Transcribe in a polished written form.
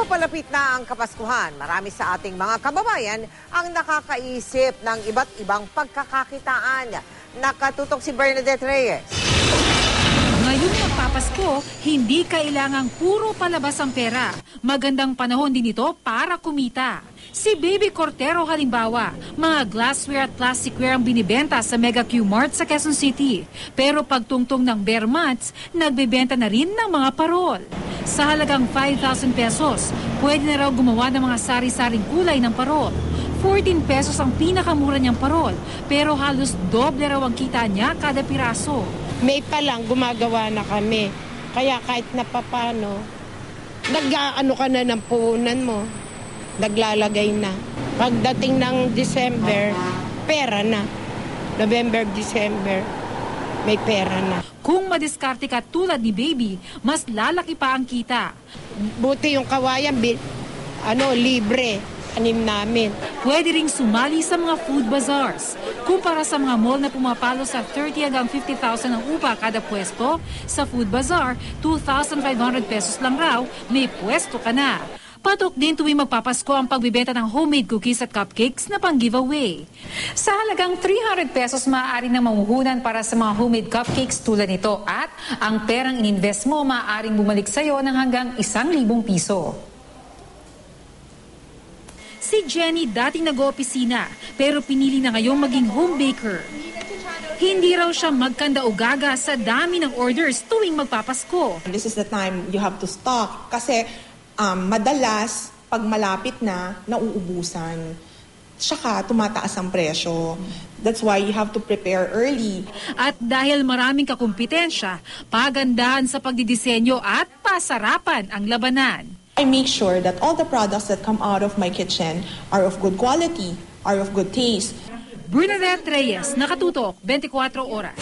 papalapit na ang Kapaskuhan, marami sa ating mga kababayan ang nakakaisip ng iba't ibang pagkakakitaan. Nakatutok si Bernadette Reyes. Ngayong magpapasko, hindi kailangang puro palabas ang pera. Magandang panahon din ito para kumita. Si Baby Cortero halimbawa, mga glassware at plasticware ang binibenta sa Mega Q Mart sa Quezon City. Pero pagtungtong ng bare months, nagbebenta na rin ng mga parol. Sa halagang 5,000 pesos, pwede na raw gumawa ng mga sari-saring kulay ng parol. 14 pesos ang pinakamura niyang parol, pero halos doble raw ang kita niya kada piraso. May pa lang gumagawa na kami. Kaya kahit na papano, nag-aano ka na ng puhunan mo. Naglalagay na. Pagdating ng December, pera na. November, December, may pera na. Kung madiskarte ka tulad ni Baby, mas lalaki pa ang kita. Buti yung kawayan, libre. Anim namin. Pwede ring sumali sa mga food bazaars. Kumpara sa mga mall na pumapalo sa 30 hanggang 50,000 ang upa kada pwesto, sa food bazaar, 2,500 pesos lang raw, may pwesto ka na. Patok din tuwing magpapasko ang pagbibenta ng homemade cookies at cupcakes na pang-giveaway. Sa halagang 300 pesos, maaari na mamuhunan para sa mga homemade cupcakes tulad nito at ang perang ininvest mo maaaring bumalik sa'yo ng hanggang 1,000 piso. Si Jenny dating nag-oopisina pero pinili na ngayong maging home baker. Hindi raw siya magkanda o gaga sa dami ng orders tuwing magpapasko. This is the time you have to stock kasi madalas pag malapit na, nauubusan. Tsaka tumataas ang presyo. That's why you have to prepare early. At dahil maraming kakumpetensya, pagandahan sa pagdidisenyo at pasarapan ang labanan. I make sure that all the products that come out of my kitchen are of good quality, are of good taste. Bernadette Reyes, Nakatutok, 24 Oras.